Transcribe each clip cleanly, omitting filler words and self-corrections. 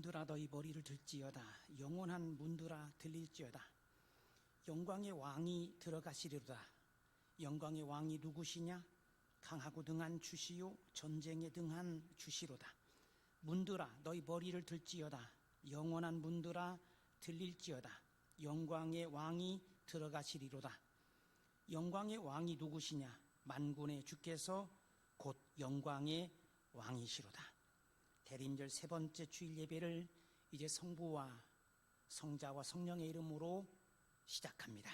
문들아 너희 머리를 들지어다. 영원한 문들아 들릴지어다. 영광의 왕이 들어가시리로다. 영광의 왕이 누구시냐? 강하고 등한 주시요 전쟁에 등한 주시로다. 문들아 너희 머리를 들지어다. 영원한 문들아 들릴지어다. 영광의 왕이 들어가시리로다. 영광의 왕이 누구시냐? 만군의 주께서 곧 영광의 왕이시로다. 대림절 세 번째 주일 예배를 이제 성부와 성자와 성령의 이름으로 시작합니다.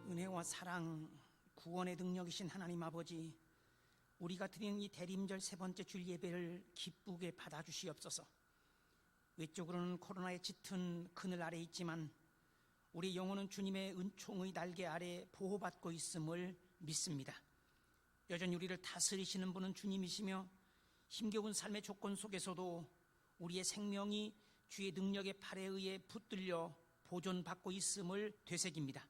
은혜와 사랑, 구원의 능력이신 하나님 아버지, 우리가 드리는 이 대림절 세 번째 주일 예배를 기쁘게 받아주시옵소서. 외적으로는 코로나에 짙은 그늘 아래 있지만 우리 영혼은 주님의 은총의 날개 아래 보호받고 있음을 믿습니다. 여전히 우리를 다스리시는 분은 주님이시며 힘겨운 삶의 조건 속에서도 우리의 생명이 주의 능력의 팔에 의해 붙들려 보존받고 있음을 되새깁니다.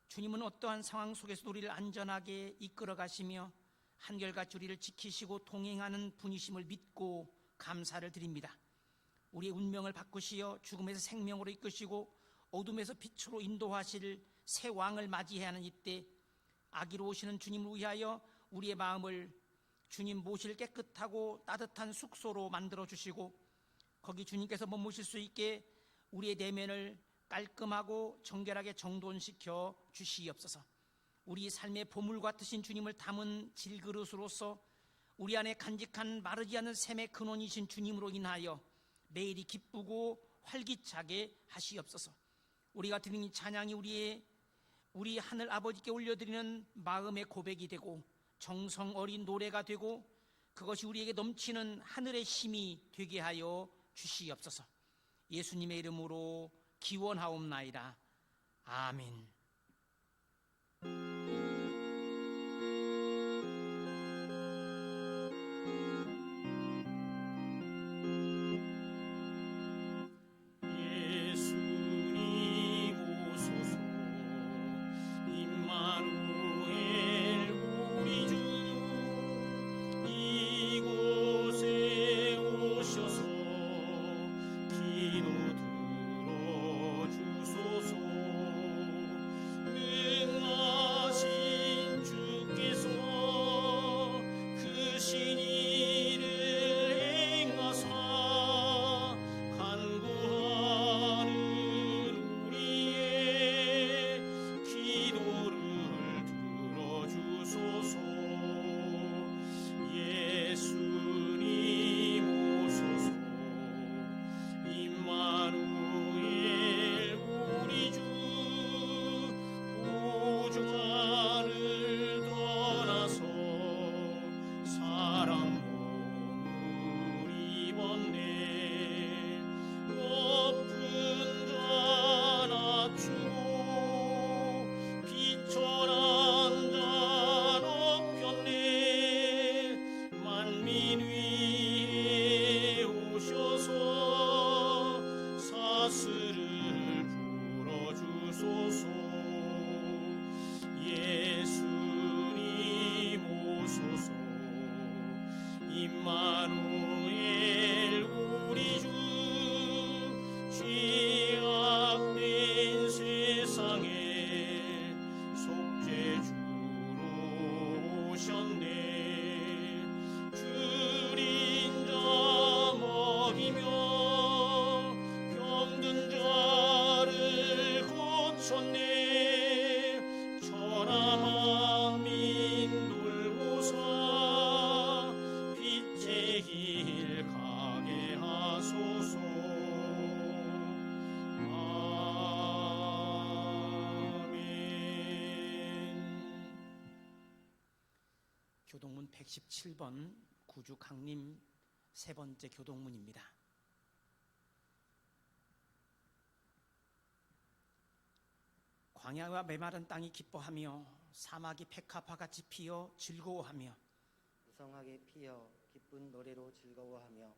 주님은 어떠한 상황 속에서도 우리를 안전하게 이끌어 가시며 한결같이 우리를 지키시고 동행하는 분이심을 믿고 감사를 드립니다. 우리의 운명을 바꾸시어 죽음에서 생명으로 이끄시고 어둠에서 빛으로 인도하실 새 왕을 맞이해야 하는 이때 아기로 오시는 주님을 위하여 우리의 마음을 주님 모실 깨끗하고 따뜻한 숙소로 만들어 주시고 거기 주님께서 머무실 수 있게 우리의 내면을 깔끔하고 정결하게 정돈시켜 주시옵소서. 우리 삶의 보물 같으신 주님을 담은 질그릇으로서 우리 안에 간직한 마르지 않는 샘의 근원이신 주님으로 인하여 매일이 기쁘고 활기차게 하시옵소서. 우리가 드리는 찬양이 우리 하늘 아버지께 올려드리는 마음의 고백이 되고 정성 어린 노래가 되고 그것이 우리에게 넘치는 하늘의 힘이 되게 하여 주시옵소서. 예수님의 이름으로 기원하옵나이다. 아멘. 예수님 오소서. 임마누엘 우리 주 이곳에 오셔서 기도 들어주소서. 능하신 교동문 117번 구주 강림 세 번째 교동문입니다. 광야와 메마른 땅이 기뻐하며 사막이 백합화같이 피어 즐거워하며 무성하게 피어 기쁜 노래로 즐거워하며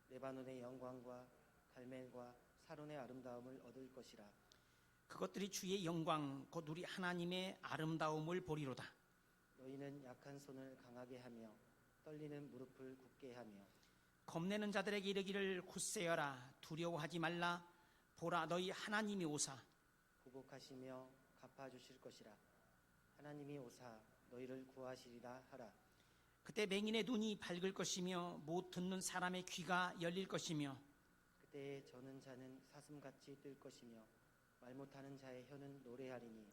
레바논의 영광과 갈멜과 사론의 아름다움을 얻을 것이라. 그것들이 주의 영광 곧 우리 하나님의 아름다움을 보리로다. 너희는 약한 손을 강하게 하며 떨리는 무릎을 굳게 하며 겁내는 자들에게 이르기를 굳세어라 두려워하지 말라. 보라 너희 하나님이 오사 보복하시며 갚아주실 것이라. 하나님이 오사 너희를 구하시리라 하라. 그때 맹인의 눈이 밝을 것이며 못 듣는 사람의 귀가 열릴 것이며 그때에 저는 자는 사슴같이 뜰 것이며 말 못하는 자의 혀는 노래하리니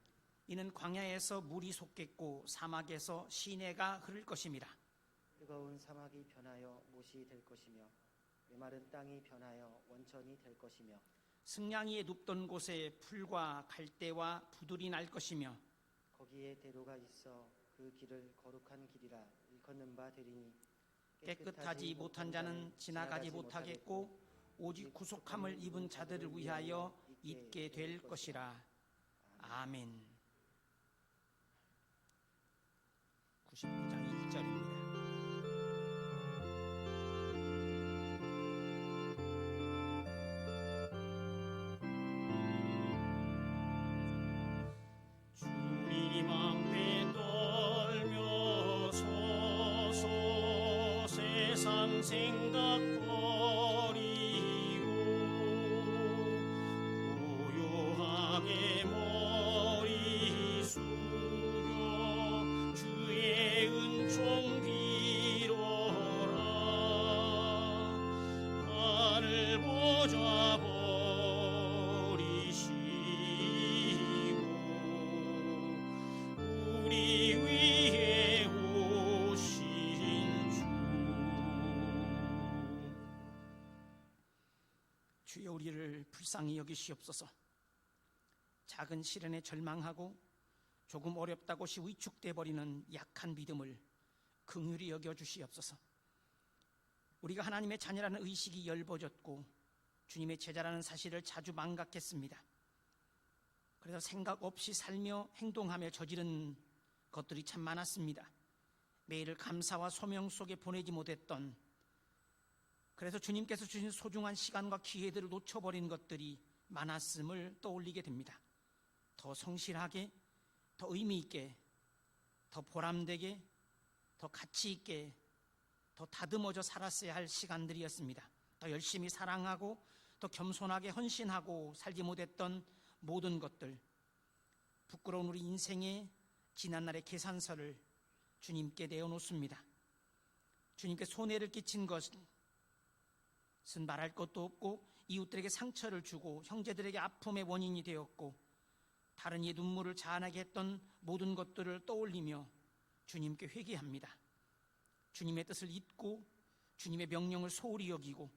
이는 광야에서 물이 솟겠고 사막에서 시내가 흐를 것임이라. 뜨거운 사막이 변하여 못이 될 것이며 메마른 땅이 변하여 원천이 될 것이며 승냥이에 눕던 곳에 풀과 갈대와 부들이 날 것이며 거기에 대로가 있어 그 길을 거룩한 길이라 일컫는 바 되리니 깨끗하지 못한 자는 지나가지 못하겠고 오직 구속함을 입은 자들을 위하여 있게 될 것이라. 아멘. 99장 1절입니다. 주님 앞에 떨며 서서 세상 생각버리고 고요하게 머리 숙여 주의 은총 빌어라. 나를 보좌 우리 위에 오신 주 주여 우리를 불쌍히 여기시옵소서. 작은 시련에 절망하고 조금 어렵다고 위축돼 버리는 약한 믿음을 긍휼히 여겨 주시옵소서. 우리가 하나님의 자녀라는 의식이 열버졌고 주님의 제자라는 사실을 자주 망각했습니다. 그래서 생각 없이 살며 행동하며 저지른 것들이 참 많았습니다. 매일을 감사와 소명 속에 보내지 못했던, 그래서 주님께서 주신 소중한 시간과 기회들을 놓쳐버린 것들이 많았음을 떠올리게 됩니다. 더 성실하게, 더 의미 있게, 더 보람되게, 더 가치 있게, 더 다듬어져 살았어야 할 시간들이었습니다. 더 열심히 사랑하고 더 겸손하게 헌신하고 살지 못했던 모든 것들, 부끄러운 우리 인생의 지난날의 계산서를 주님께 내어놓습니다. 주님께 손해를 끼친 것은 말할 것도 없고 이웃들에게 상처를 주고 형제들에게 아픔의 원인이 되었고 다른 이의 눈물을 자아나게 했던 모든 것들을 떠올리며 주님께 회개합니다. 주님의 뜻을 잊고 주님의 명령을 소홀히 여기고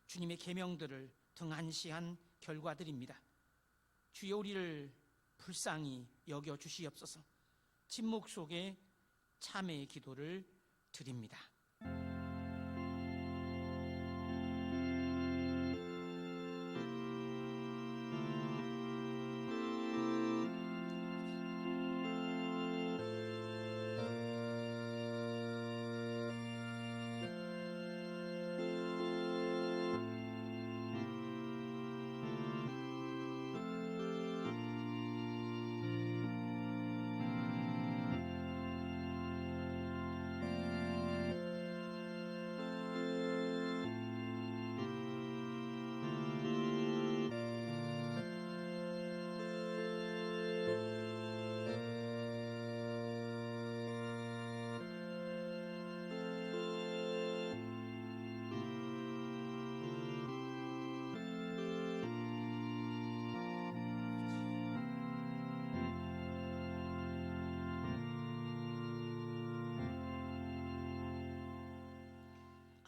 주님의 계명들을 등한시한 결과들입니다. 주여 우리를 불쌍히 여겨 주시옵소서. 침묵 속에 참회의 기도를 드립니다.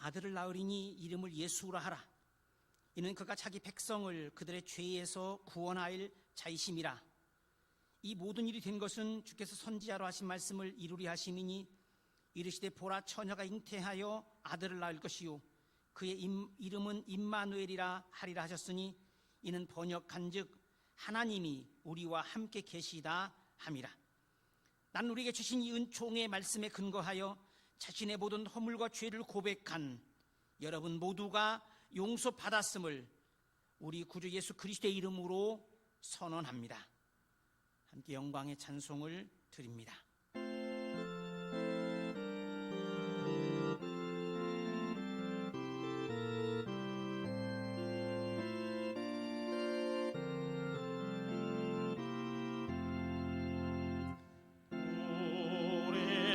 아들을 낳으리니 이름을 예수라 하라. 이는 그가 자기 백성을 그들의 죄에서 구원하일 자이심이라. 이 모든 일이 된 것은 주께서 선지자로 하신 말씀을 이루리 하심이니 이르시되 보라 처녀가 잉태하여 아들을 낳을 것이요 그의 이름은 임마누엘이라 하리라 하셨으니 이는 번역한즉 하나님이 우리와 함께 계시다 함이라. 난 우리에게 주신 이 은총의 말씀에 근거하여 자신의 모든 허물과 죄를 고백한 여러분 모두가 용서받았음을 우리 구주 예수 그리스도의 이름으로 선언합니다. 함께 영광의 찬송을 드립니다.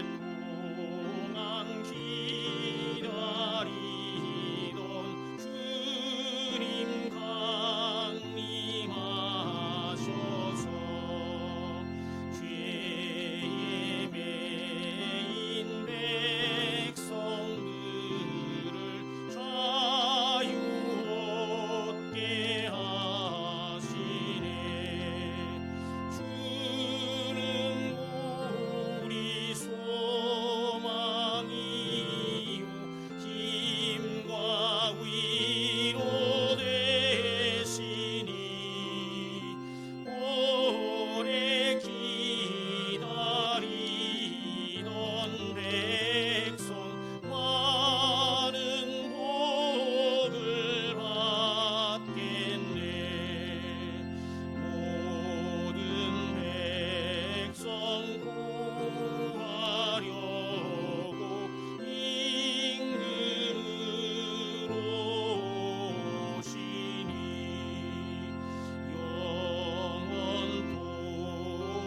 오랫동안 기다리던 주님 강림하셔서 죄에 매인 백성들을 자유 얻게 하시네. 주는 우리 소망이요 힘과 위로 되시니 오래 기다리던 백성 많은 복을 받겠네. 모든 백성 구하려고 임금으로 오시니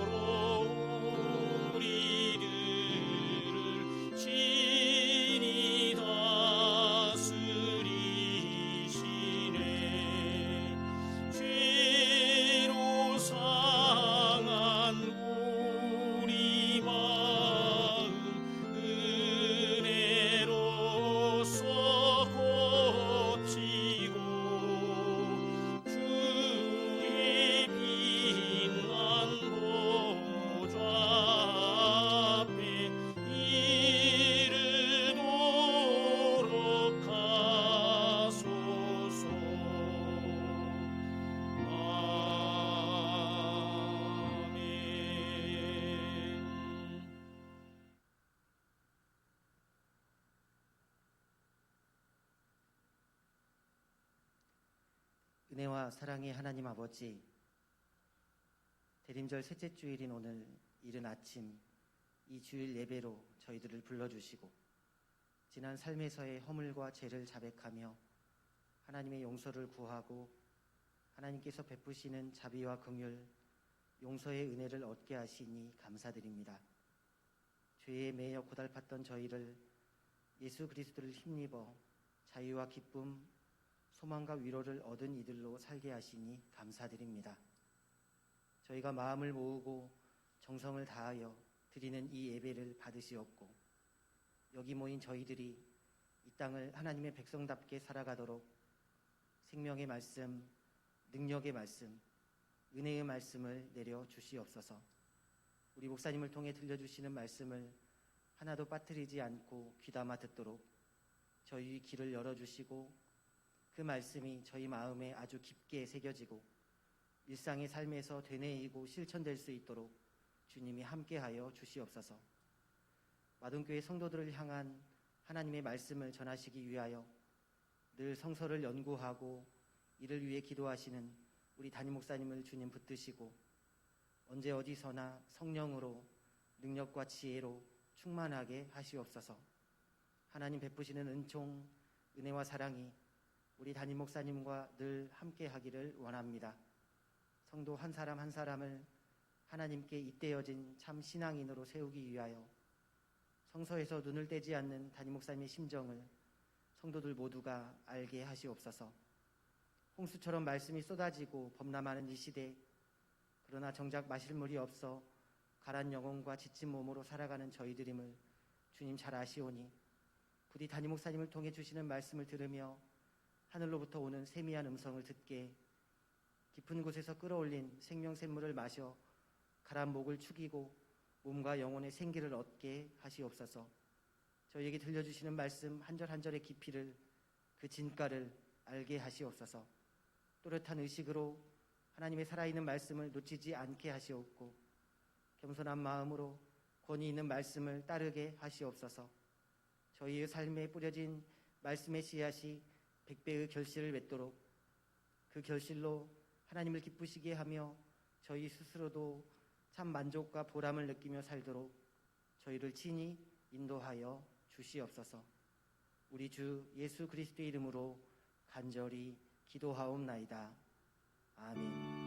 영원토록 우리들을 친히 다스리시네. 죄로 상한 우리 마음 은혜로서 고치고 주의 빛난 보좌 앞에 이르도록 하소서. 아멘. 은혜와 사랑의 하나님 아버지, 대림절 셋째 주일인 오늘 이른 아침 이 주일 예배로 저희들을 불러주시고 지난 삶에서의 허물과 죄를 자백하며 하나님의 용서를 구하고 하나님께서 베푸시는 자비와 긍휼, 용서의 은혜를 얻게 하시니 감사드립니다. 죄에 매여 고달팠던 저희를 예수 그리스도를 힘입어 자유와 기쁨, 소망과 위로를 얻은 이들로 살게 하시니 감사드립니다. 저희가 마음을 모으고 정성을 다하여 드리는 이 예배를 받으시옵고 여기 모인 저희들이 이 땅을 하나님의 백성답게 살아가도록 생명의 말씀, 능력의 말씀, 은혜의 말씀을 내려 주시옵소서. 우리 목사님을 통해 들려주시는 말씀을 하나도 빠뜨리지 않고 귀담아 듣도록 저희 귀를 열어주시고 그 말씀이 저희 마음에 아주 깊게 새겨지고 일상의 삶에서 되뇌이고 실천될 수 있도록 주님이 함께하여 주시옵소서. 마동교회 성도들을 향한 하나님의 말씀을 전하시기 위하여 늘 성서를 연구하고 이를 위해 기도하시는 우리 담임 목사님을 주님 붙드시고 언제 어디서나 성령으로 능력과 지혜로 충만하게 하시옵소서. 하나님 베푸시는 은총, 은혜와 사랑이 우리 담임 목사님과 늘 함께하기를 원합니다. 성도 한 사람 한 사람을 하나님께 잇대어진 참 신앙인으로 세우기 위하여 성서에서 눈을 떼지 않는 담임 목사님의 심정을 성도들 모두가 알게 하시옵소서. 홍수처럼 말씀이 쏟아지고 범람하는 이 시대, 그러나 정작 마실 물이 없어 가란 영혼과 지친 몸으로 살아가는 저희들임을 주님 잘 아시오니 부디 담임 목사님을 통해 주시는 말씀을 들으며 하늘로부터 오는 세미한 음성을 듣게 깊은 곳에서 끌어올린 생명샘물을 마셔 가란 목을 축이고 몸과 영혼의 생기를 얻게 하시옵소서. 저희에게 들려주시는 말씀 한 절 한 절의 깊이를, 그 진가를 알게 하시옵소서. 또렷한 의식으로 하나님의 살아있는 말씀을 놓치지 않게 하시옵고, 겸손한 마음으로 권위 있는 말씀을 따르게 하시옵소서. 저희의 삶에 뿌려진 말씀의 씨앗이 100배의 결실을 맺도록, 그 결실로 하나님을 기쁘시게 하며 저희 스스로도 참 만족과 보람을 느끼며 살도록 저희를 친히 인도하여 주시옵소서. 우리 주 예수 그리스도의 이름으로 간절히 기도하옵나이다. 아멘.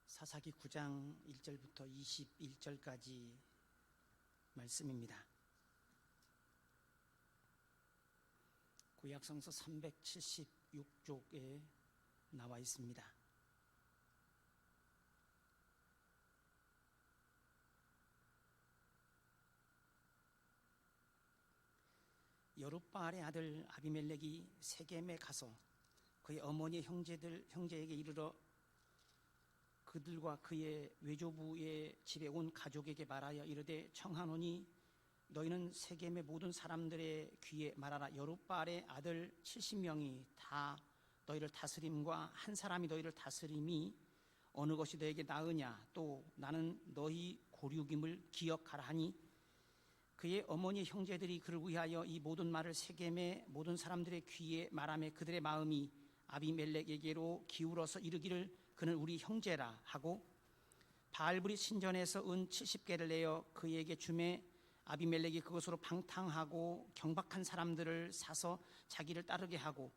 사사기 9장 1절부터 21절까지 말씀입니다. 구약성서 376쪽에 나와 있습니다. 여룻바알의 아들 아비멜렉이 세겜에 가서 그의 어머니의 형제에게 이르러 그들과 그의 외조부의 집에 온 가족에게 말하여 이르되 청하노니 너희는 세겜의 모든 사람들의 귀에 말하라. 여룻바알의 아들 70명이 다 너희를 다스림과 한 사람이 너희를 다스림이 어느 것이 너에게 나으냐. 또 나는 너희 고륙임을 기억하라 하니 그의 어머니 형제들이 그를 위하여 이 모든 말을 세겜의 모든 사람들의 귀에 말하며 그들의 마음이 아비멜렉에게로 기울어서 이르기를 그는 우리 형제라 하고 바알브리 신전에서 은 70개를 내어 그에게 주매 아비멜렉이 그것으로 방탕하고 경박한 사람들을 사서 자기를 따르게 하고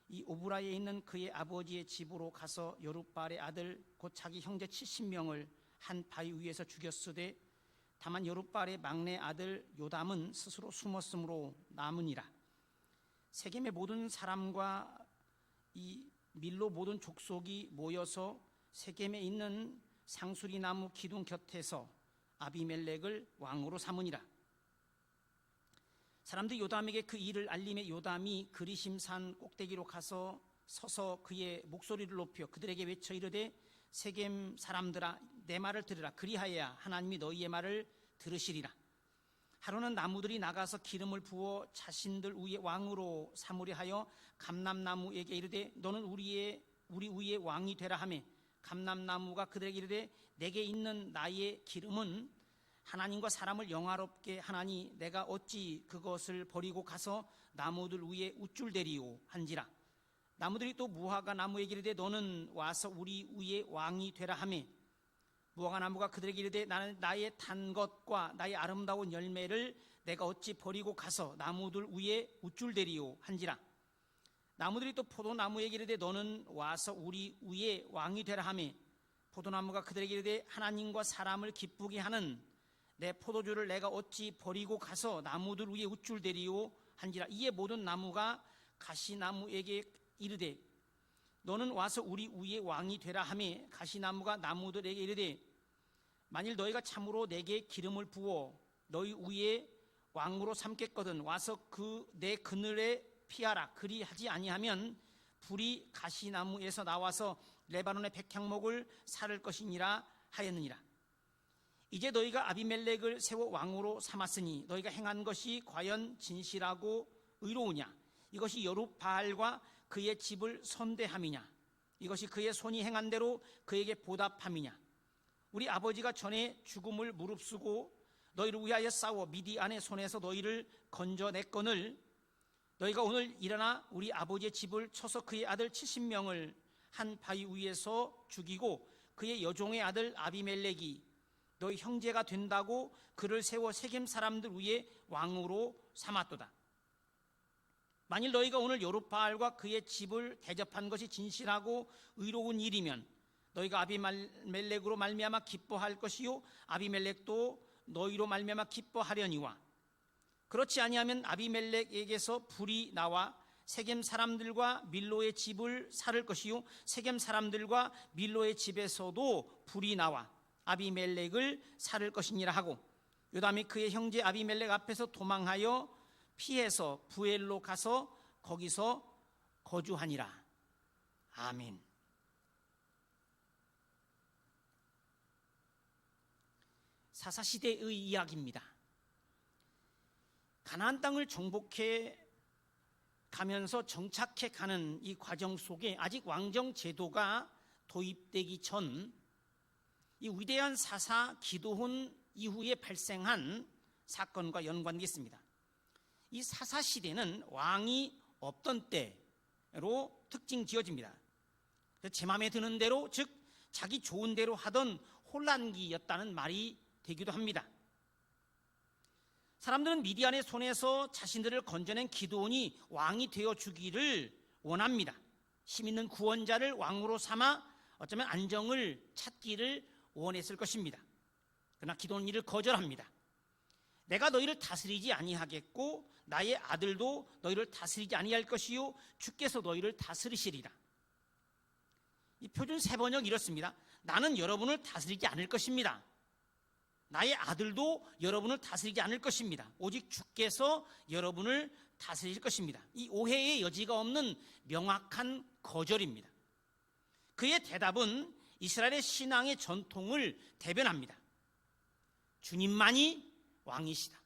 이 오브라에 있는 그의 아버지의 집으로 가서 여룻바알의 아들 곧 자기 형제 70명을 한 바위 위에서 죽였으되 다만 여룻바알의 막내 아들 요담은 스스로 숨었으므로 남으니라. 세겜의 모든 사람과 이 밀로 모든 족속이 모여서 세겜에 있는 상수리 나무 기둥 곁에서 아비멜렉을 왕으로 삼으니라. 사람들이 요담에게 그 일을 알림에 요담이 그리심산 꼭대기로 가서 서서 그의 목소리를 높여 그들에게 외쳐 이르되 세겜 사람들아 내 말을 들으라. 그리하여야 하나님이 너희의 말을 들으시리라. 하루는 나무들이 나가서 기름을 부어 자신들 위에 왕으로 삼으려 하여 감람나무에게 이르되 너는 우리 위에 왕이 되라 하매 감람나무가 그들에게 이르되 내게 있는 나의 기름은 하나님과 사람을 영화롭게 하나니 내가 어찌 그것을 버리고 가서 나무들 위에 우쭐대리오 한지라. 나무들이 또 무화과 나무에게 이르되 너는 와서 우리 위에 왕이 되라 하매 무화과 나무가 그들에게 이르되 나는 나의 단 것과 나의 아름다운 열매를 내가 어찌 버리고 가서 나무들 위에 우쭐대리오 한지라. 나무들이 또 포도나무에게 이르되 너는 와서 우리 위에 왕이 되라 하며 포도나무가 그들에게 이르되 하나님과 사람을 기쁘게 하는 내 포도주를 내가 어찌 버리고 가서 나무들 위에 우쭐대리오 한지라. 이에 모든 나무가 가시나무에게 이르되 너는 와서 우리 위에 왕이 되라 하며 가시나무가 나무들에게 이르되 만일 너희가 참으로 내게 기름을 부어 너희 위에 왕으로 삼겠거든 와서 그 내 그늘에 피하라. 그리하지 아니하면 불이 가시나무에서 나와서 레바논의 백향목을 사를 것이니라 하였느니라. 이제 너희가 아비멜렉을 세워 왕으로 삼았으니 너희가 행한 것이 과연 진실하고 의로우냐. 이것이 여룻바알과 그의 집을 선대함이냐. 이것이 그의 손이 행한 대로 그에게 보답함이냐. 우리 아버지가 전에 죽음을 무릅쓰고 너희를 위하여 싸워 미디안의 손에서 너희를 건져냈거늘 너희가 오늘 일어나 우리 아버지의 집을 쳐서 그의 아들 70명을 한 바위 위에서 죽이고 그의 여종의 아들 아비멜렉이 너희 형제가 된다고 그를 세워 세겜 사람들 위에 왕으로 삼았도다. 만일 너희가 오늘 여룻바알과 그의 집을 대접한 것이 진실하고 의로운 일이면 너희가 아비멜렉으로 말미암아 기뻐할 것이요 아비멜렉도 너희로 말미암아 기뻐하려니와 그렇지 아니하면 아비멜렉에게서 불이 나와 세겜 사람들과 밀로의 집을 살을 것이요 세겜 사람들과 밀로의 집에서도 불이 나와 아비멜렉을 살을 것이니라 하고 요담이 그의 형제 아비멜렉 앞에서 도망하여 피해서 부엘로 가서 거기서 거주하니라. 아멘. 사사시대의 이야기입니다. 가나안 땅을 정복해 가면서 정착해 가는 이 과정 속에 아직 왕정 제도가 도입되기 전 이 위대한 사사 기드온 이후에 발생한 사건과 연관되어 있습니다. 이 사사 시대는 왕이 없던 때로 특징 지어집니다. 제 마음에 드는 대로, 즉 자기 좋은 대로 하던 혼란기였다는 말이 되기도 합니다. 사람들은 미디안의 손에서 자신들을 건져낸 기드온이 왕이 되어 주기를 원합니다. 힘 있는 구원자를 왕으로 삼아 어쩌면 안정을 찾기를 원했을 것입니다. 그러나 기드온은 이를 거절합니다. 내가 너희를 다스리지 아니하겠고 나의 아들도 너희를 다스리지 아니할 것이요 주께서 너희를 다스리시리라. 이 표준 세번역 이렇습니다. 나는 여러분을 다스리지 않을 것입니다. 나의 아들도 여러분을 다스리지 않을 것입니다. 오직 주께서 여러분을 다스릴 것입니다. 이 오해의 여지가 없는 명확한 거절입니다. 그의 대답은 이스라엘의 신앙의 전통을 대변합니다. 주님만이 왕이시다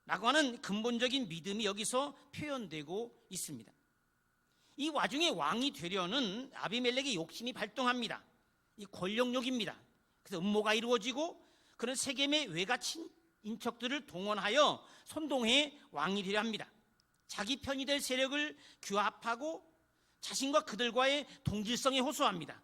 라고 하는 근본적인 믿음이 여기서 표현되고 있습니다. 이 와중에 왕이 되려는 아비멜렉의 욕심이 발동합니다. 이 권력욕입니다. 그래서 음모가 이루어지고 그런 세겜의 외가 인척들을 동원하여 선동해 왕이 되려 합니다. 자기 편이 될 세력을 규합하고 자신과 그들과의 동질성에 호소합니다.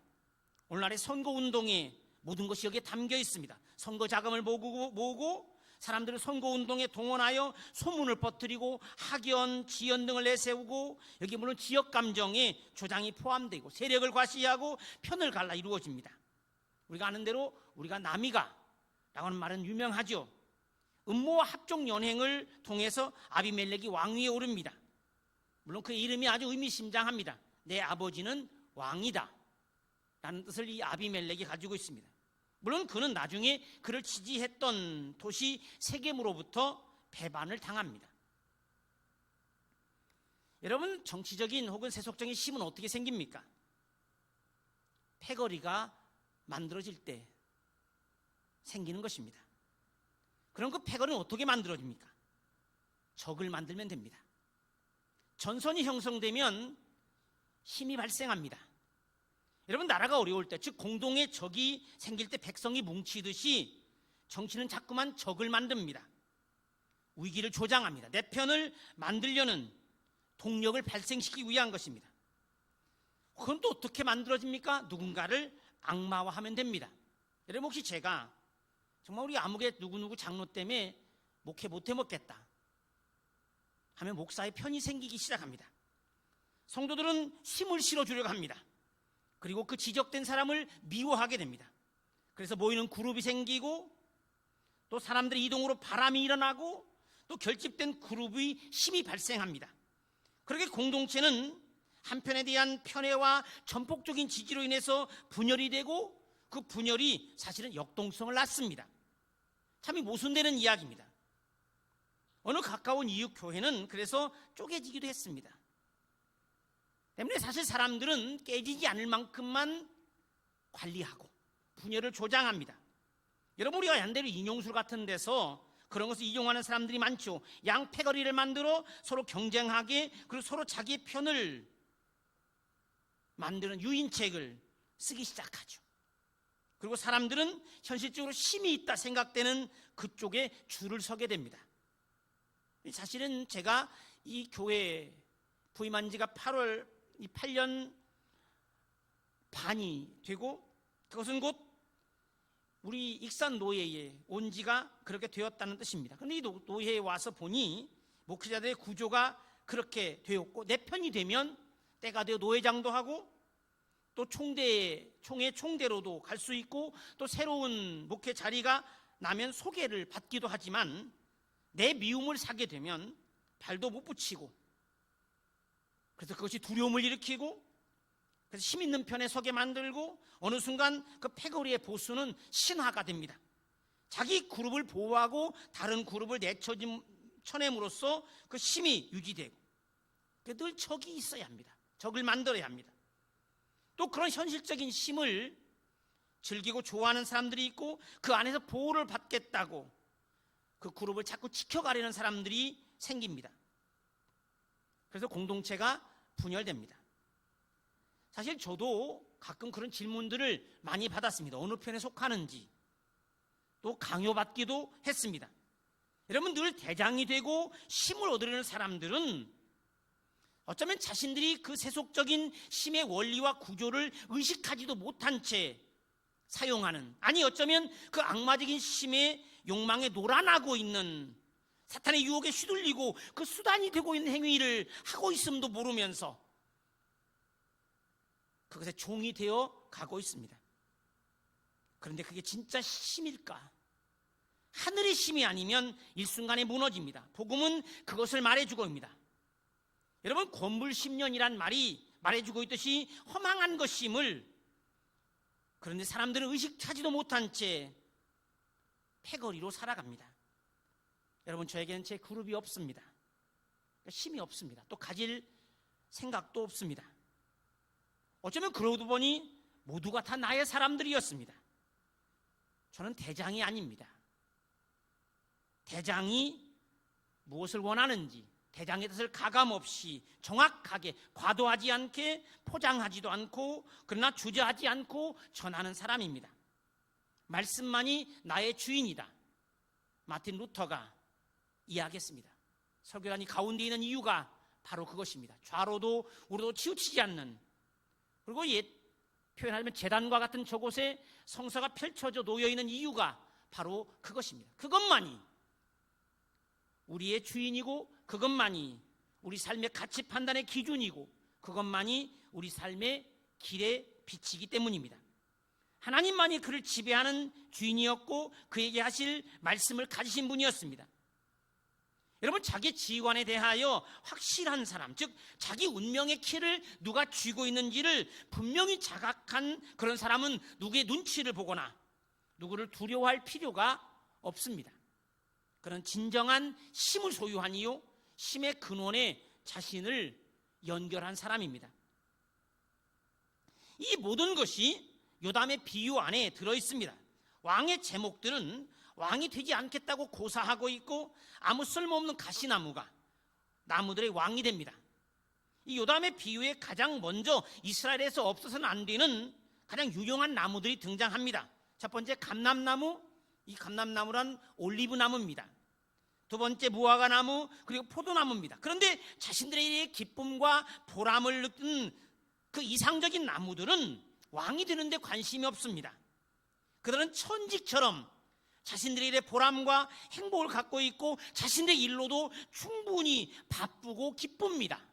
오늘날의 선거운동에 모든 것이 여기에 담겨 있습니다. 선거 자금을 모으고 사람들을 선거운동에 동원하여 소문을 퍼뜨리고 학연, 지연 등을 내세우고 여기 물론 지역감정의 조장이 포함되고 세력을 과시하고 편을 갈라 이루어집니다. 우리가 아는 대로 우리가 남이가 라고 하는 말은 유명하죠. 음모와 합종연행을 통해서 아비멜렉이 왕위에 오릅니다. 물론 그의 이름이 아주 의미심장합니다. 내 아버지는 왕이다 라는 뜻을 이 아비멜렉이 가지고 있습니다. 물론 그는 나중에 그를 지지했던 도시 세겜으로부터 배반을 당합니다. 여러분, 정치적인 혹은 세속적인 힘은 어떻게 생깁니까? 패거리가 만들어질 때 생기는 것입니다. 그럼 그 패거리는 어떻게 만들어집니까? 적을 만들면 됩니다. 전선이 형성되면 힘이 발생합니다. 여러분, 나라가 어려울 때, 즉 공동의 적이 생길 때 백성이 뭉치듯이 정치는 자꾸만 적을 만듭니다. 위기를 조장합니다. 내 편을 만들려는 동력을 발생시키기 위한 것입니다. 그건 또 어떻게 만들어집니까? 누군가를 악마화하면 됩니다. 여러분, 혹시 제가 정말 우리 아무개 누구누구 장로 때문에 목회 못 해먹겠다 하면 목사의 편이 생기기 시작합니다. 성도들은 힘을 실어주려고 합니다. 그리고 그 지적된 사람을 미워하게 됩니다. 그래서 모이는 그룹이 생기고 또 사람들의 이동으로 바람이 일어나고 또 결집된 그룹의 힘이 발생합니다. 그렇게 공동체는 한편에 대한 편애와 전폭적인 지지로 인해서 분열이 되고 그 분열이 사실은 역동성을 낳습니다. 참이 모순되는 이야기입니다. 어느 가까운 이웃 교회는 그래서 쪼개지기도 했습니다. 때문에 사실 사람들은 깨지지 않을 만큼만 관리하고 분열을 조장합니다. 여러분, 우리가 양대로 인용술 같은 데서 그런 것을 이용하는 사람들이 많죠. 양패거리를 만들어 서로 경쟁하게, 그리고 서로 자기의 편을 만드는 유인책을 쓰기 시작하죠. 그리고 사람들은 현실적으로 힘이 있다 생각되는 그쪽에 줄을 서게 됩니다. 사실은 제가 이 교회에 부임한 지가 8년 반이 되고, 그것은 곧 우리 익산 노예에 온 지가 그렇게 되었다는 뜻입니다. 그런데 이 노예에 와서 보니 목회자들의 구조가 그렇게 되었고, 내 편이 되면 때가 되어 노회장도 하고 또 총의 총대로도 갈 수 있고, 또 새로운 목회 자리가 나면 소개를 받기도 하지만 내 미움을 사게 되면 발도 못 붙이고, 그래서 그것이 두려움을 일으키고, 그래서 힘 있는 편에 서게 만들고, 어느 순간 그 패거리의 보수는 신화가 됩니다. 자기 그룹을 보호하고 다른 그룹을 쳐냄으로써 그 힘이 유지되고, 늘 적이 있어야 합니다. 적을 만들어야 합니다. 또 그런 현실적인 힘을 즐기고 좋아하는 사람들이 있고, 그 안에서 보호를 받겠다고 그 그룹을 자꾸 지켜가려는 사람들이 생깁니다. 그래서 공동체가 분열됩니다. 사실 저도 가끔 그런 질문들을 많이 받았습니다. 어느 편에 속하는지, 또 강요받기도 했습니다. 여러분, 늘 대장이 되고 힘을 얻으려는 사람들은 어쩌면 자신들이 그 세속적인 힘의 원리와 구조를 의식하지도 못한 채 사용하는, 아니 어쩌면 그 악마적인 힘의 욕망에 놀아나고 있는, 사탄의 유혹에 휘둘리고 그 수단이 되고 있는 행위를 하고 있음도 모르면서 그것에 종이 되어 가고 있습니다. 그런데 그게 진짜 힘일까? 하늘의 힘이 아니면 일순간에 무너집니다. 복음은 그것을 말해주고 있습니다. 여러분, 권불심년이란 말이 말해주고 있듯이 허망한 것임을, 그런데 사람들은 의식하지도 못한 채 패거리로 살아갑니다. 여러분, 저에게는 제 그룹이 없습니다. 힘이 없습니다. 또 가질 생각도 없습니다. 어쩌면 그러고 보니 모두가 다 나의 사람들이었습니다. 저는 대장이 아닙니다. 대장이 무엇을 원하는지, 대장의 뜻을 가감없이 정확하게, 과도하지 않게, 포장하지도 않고, 그러나 주저하지 않고 전하는 사람입니다. 말씀만이 나의 주인이다. 마틴 루터가 이야기했습니다. 설교단이 가운데 있는 이유가 바로 그것입니다. 좌로도 우로도 치우치지 않는, 그리고 옛 표현하자면 제단과 같은 저곳에 성서가 펼쳐져 놓여 있는 이유가 바로 그것입니다. 그것만이 우리의 주인이고, 그것만이 우리 삶의 가치 판단의 기준이고, 그것만이 우리 삶의 길의 빛이기 때문입니다. 하나님만이 그를 지배하는 주인이었고, 그에게 하실 말씀을 가지신 분이었습니다. 여러분, 자기 지휘관에 대하여 확실한 사람, 즉 자기 운명의 키를 누가 쥐고 있는지를 분명히 자각한 그런 사람은 누구의 눈치를 보거나 누구를 두려워할 필요가 없습니다. 그런 진정한 힘을 소유한 이유, 힘의 근원에 자신을 연결한 사람입니다. 이 모든 것이 요담의 비유 안에 들어있습니다. 왕의 제목들은 왕이 되지 않겠다고 고사하고 있고, 아무 쓸모없는 가시나무가 나무들의 왕이 됩니다. 이 요담의 비유에 가장 먼저 이스라엘에서 없어서는 안 되는 가장 유용한 나무들이 등장합니다. 첫 번째, 감람나무. 이 감람나무란 올리브나무입니다. 두 번째, 무화과 나무, 그리고 포도나무입니다. 그런데 자신들의 기쁨과 보람을 느끼는 그 이상적인 나무들은 왕이 되는데 관심이 없습니다. 그들은 천직처럼 자신들의 일에 보람과 행복을 갖고 있고, 자신들의 일로도 충분히 바쁘고 기쁩니다.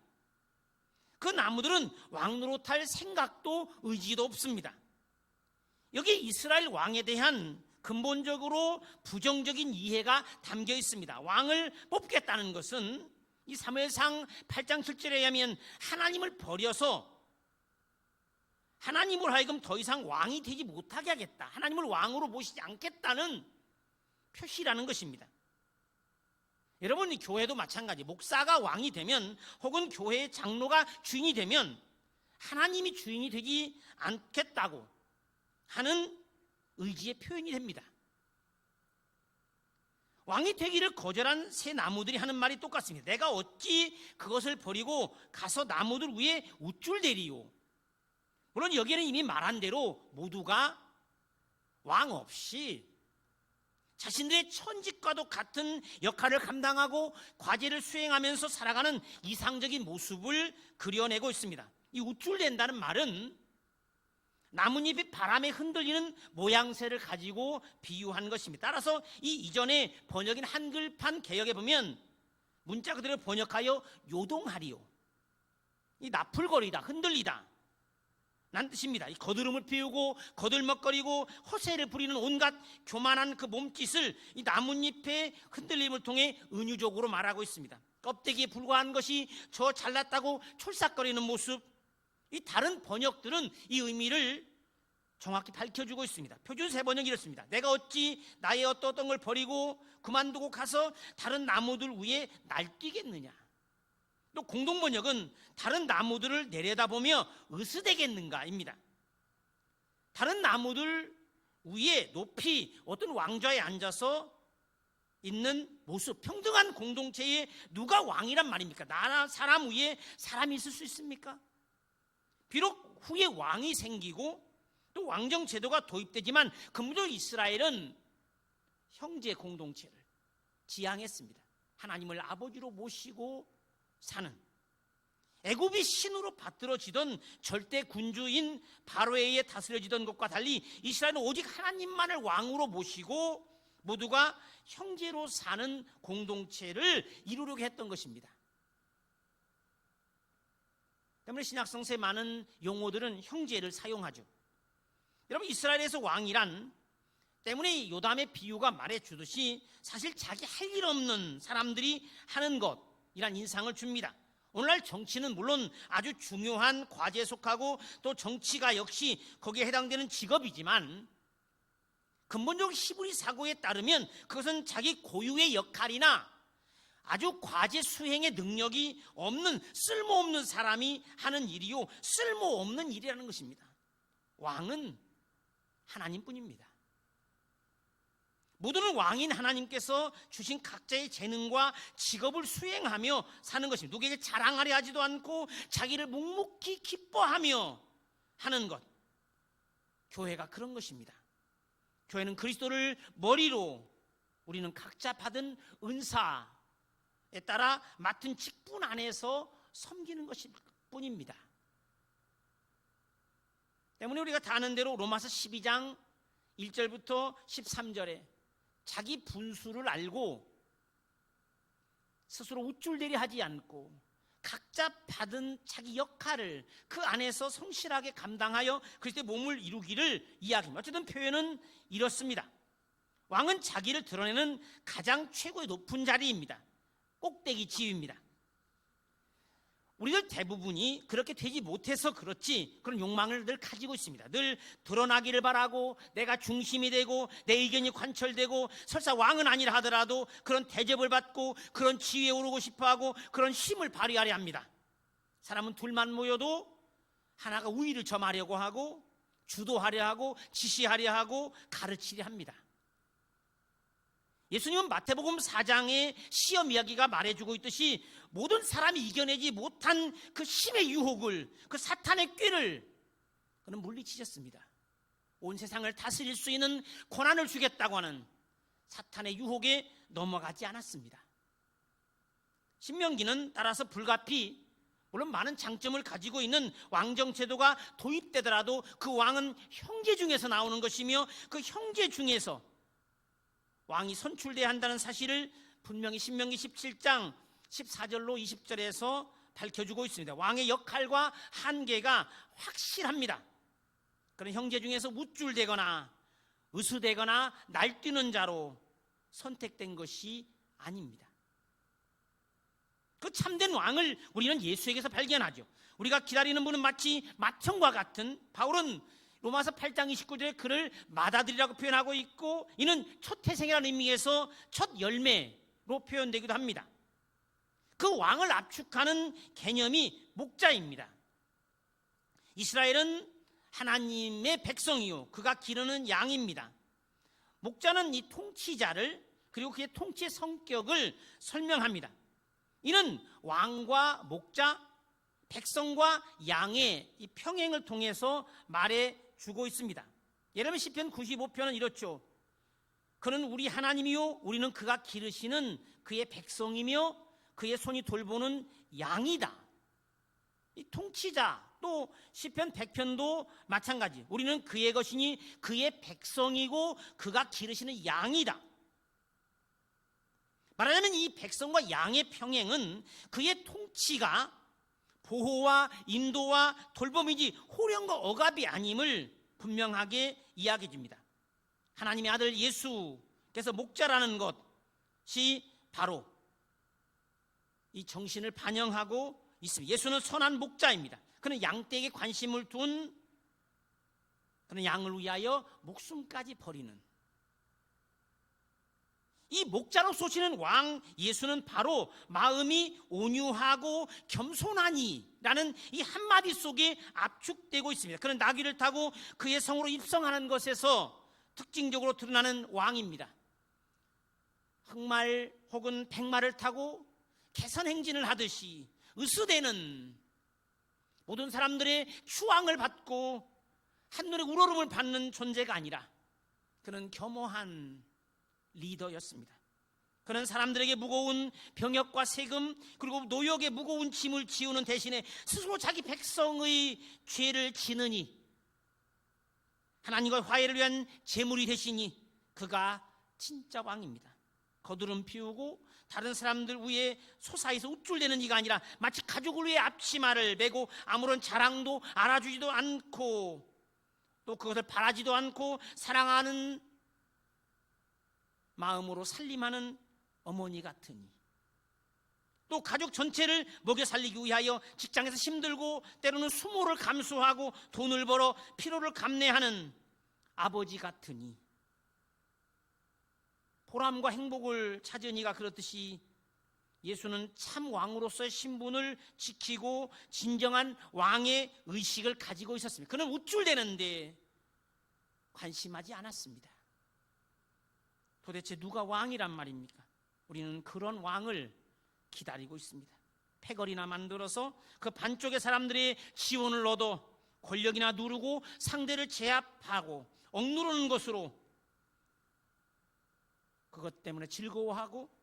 그 나무들은 왕 노릇할 생각도 의지도 없습니다. 여기 이스라엘 왕에 대한 근본적으로 부정적인 이해가 담겨 있습니다. 왕을 뽑겠다는 것은 이 사무엘상 8장 7절에 의하면 하나님을 버려서 하나님을 하여금 더 이상 왕이 되지 못하게 하겠다, 하나님을 왕으로 모시지 않겠다는 표시라는 것입니다. 여러분, 이 교회도 마찬가지. 목사가 왕이 되면, 혹은 교회의 장로가 주인이 되면 하나님이 주인이 되지 않겠다고 하는 의지의 표현이 됩니다. 왕이 되기를 거절한 새 나무들이 하는 말이 똑같습니다. 내가 어찌 그것을 버리고 가서 나무들 위에 우쭐대리요. 물론 여기에는 이미 말한 대로 모두가 왕 없이 자신들의 천직과도 같은 역할을 감당하고 과제를 수행하면서 살아가는 이상적인 모습을 그려내고 있습니다. 이 우쭐댄다는 말은 나뭇잎이 바람에 흔들리는 모양새를 가지고 비유한 것입니다. 따라서 이 이전의 번역인 한글판 개역에 보면 문자 그대로 번역하여 요동하리요, 이 나풀거리다, 흔들리다 난 뜻입니다. 이 거드름을 피우고 거들먹거리고 허세를 부리는 온갖 교만한 그 몸짓을 이 나뭇잎의 흔들림을 통해 은유적으로 말하고 있습니다. 껍데기에 불과한 것이 저 잘났다고 촐싹거리는 모습. 이 다른 번역들은 이 의미를 정확히 밝혀주고 있습니다. 표준 세번역이 이렇습니다. 내가 어찌 나의 어떤 걸 버리고 그만두고 가서 다른 나무들 위에 날뛰겠느냐. 또 공동번역은 다른 나무들을 내려다보며 으스대겠는가입니다. 다른 나무들 위에 높이 어떤 왕좌에 앉아서 있는 모습, 평등한 공동체에 누가 왕이란 말입니까? 나라 사람 위에 사람이 있을 수 있습니까? 비록 후에 왕이 생기고 또 왕정 제도가 도입되지만 근본적으로 이스라엘은 형제 공동체를 지향했습니다. 하나님을 아버지로 모시고 사는, 애굽이 신으로 받들어지던 절대 군주인 바로에 의해 다스려지던 것과 달리 이스라엘은 오직 하나님만을 왕으로 모시고 모두가 형제로 사는 공동체를 이루려고 했던 것입니다. 때문에 신약성서의 많은 용어들은 형제를 사용하죠. 여러분, 이스라엘에서 왕이란 때문에 요담의 비유가 말해주듯이 사실 자기 할 일 없는 사람들이 하는 것이란 인상을 줍니다. 오늘날 정치는 물론 아주 중요한 과제에 속하고 또 정치가 역시 거기에 해당되는 직업이지만 근본적으로 히브리 사고에 따르면 그것은 자기 고유의 역할이나 아주 과제 수행의 능력이 없는 쓸모없는 사람이 하는 일이요, 쓸모없는 일이라는 것입니다. 왕은 하나님뿐입니다. 모두는 왕인 하나님께서 주신 각자의 재능과 직업을 수행하며 사는 것입니다. 누구에게 자랑하려 하지도 않고 자기를 묵묵히 기뻐하며 하는 것, 교회가 그런 것입니다. 교회는 그리스도를 머리로 우리는 각자 받은 은사에 따라 맡은 직분 안에서 섬기는 것일 뿐입니다. 때문에 우리가 다 아는 대로 로마서 12장 1절부터 13절에 자기 분수를 알고 스스로 우쭐대리 하지 않고 각자 받은 자기 역할을 그 안에서 성실하게 감당하여 그리스도의 몸을 이루기를 이야기합니다. 어쨌든 표현은 이렇습니다. 왕은 자기를 드러내는 가장 최고의 높은 자리입니다. 꼭대기 지위입니다. 우리들 대부분이 그렇게 되지 못해서 그렇지 그런 욕망을 늘 가지고 있습니다. 늘 드러나기를 바라고 내가 중심이 되고 내 의견이 관철되고 설사 왕은 아니라 하더라도 그런 대접을 받고 그런 지위에 오르고 싶어하고 그런 힘을 발휘하려 합니다. 사람은 둘만 모여도 하나가 우위를 점하려고 하고 주도하려 하고 지시하려 하고 가르치려 합니다. 예수님은 마태복음 4장의 시험 이야기가 말해주고 있듯이 모든 사람이 이겨내지 못한 그 힘의 유혹을, 그 사탄의 꾀를 그는 물리치셨습니다. 온 세상을 다스릴 수 있는 권한을 주겠다고 하는 사탄의 유혹에 넘어가지 않았습니다. 신명기는 따라서 불가피 물론 많은 장점을 가지고 있는 왕정제도가 도입되더라도 그 왕은 형제 중에서 나오는 것이며 그 형제 중에서 왕이 선출돼야 한다는 사실을 분명히 신명기 17장 14절로 20절에서 밝혀주고 있습니다. 왕의 역할과 한계가 확실합니다. 그런 형제 중에서 우쭐대거나 으스대거나 날뛰는 자로 선택된 것이 아닙니다. 그 참된 왕을 우리는 예수에게서 발견하죠. 우리가 기다리는 분은 마치 맏형과 같은, 바울은 로마서 8장 29절에 그를 맏아들이라고 표현하고 있고 이는 첫 태생이라는 의미에서 첫 열매로 표현되기도 합니다. 그 왕을 압축하는 개념이 목자입니다. 이스라엘은 하나님의 백성이요 그가 기르는 양입니다. 목자는 이 통치자를 그리고 그의 통치의 성격을 설명합니다. 이는 왕과 목자, 백성과 양의 이 평행을 통해서 말해주고 있습니다. 예를 들면 시편 95편은 이렇죠. 그는 우리 하나님이요 우리는 그가 기르시는 그의 백성이며 그의 손이 돌보는 양이다. 이 통치자 또 시편 100편도 마찬가지. 우리는 그의 것이니 그의 백성이고 그가 기르시는 양이다. 말하자면 이 백성과 양의 평행은 그의 통치가 보호와 인도와 돌봄이지 호령과 억압이 아님을 분명하게 이야기해 줍니다. 하나님의 아들 예수께서 목자라는 것이 바로 이 정신을 반영하고 있습니다. 예수는 선한 목자입니다. 그는 양떼에게 관심을 둔 그는 양을 위하여 목숨까지 버리는, 이 목자로 쏘시는 왕 예수는 바로 마음이 온유하고 겸손하니라는 이 한마디 속에 압축되고 있습니다. 그는 나귀를 타고 그의 성으로 입성하는 것에서 특징적으로 드러나는 왕입니다. 흑말 혹은 백마를 타고 개선행진을 하듯이 으스대는 모든 사람들의 추앙을 받고 한눈에 우러름을 받는 존재가 아니라 그는 겸허한 리더였습니다. 그는 사람들에게 무거운 병역과 세금 그리고 노역의 무거운 짐을 지우는 대신에 스스로 자기 백성의 죄를 지느니 하나님과 화해를 위한 제물이 되시니 그가 진짜 왕입니다. 거두름 피우고 다른 사람들 위에 솟아서 우쭐대는 이가 아니라 마치 가족을 위해 앞치마를 메고 아무런 자랑도 알아주지도 않고 또 그것을 바라지도 않고 사랑하는 마음으로 살림하는 어머니 같으니, 또 가족 전체를 먹여 살리기 위하여 직장에서 힘들고 때로는 수모를 감수하고 돈을 벌어 피로를 감내하는 아버지 같으니, 보람과 행복을 찾은 이가 그렇듯이 예수는 참 왕으로서의 신분을 지키고 진정한 왕의 의식을 가지고 있었습니다. 그는 우쭐대는데 관심하지 않았습니다. 도대체 누가 왕이란 말입니까? 우리는 그런 왕을 기다리고 있습니다. 패거리나 만들어서 그 반쪽의 사람들의 지원을 얻어 권력이나 누르고 상대를 제압하고 억누르는 것으로 그것 때문에 즐거워하고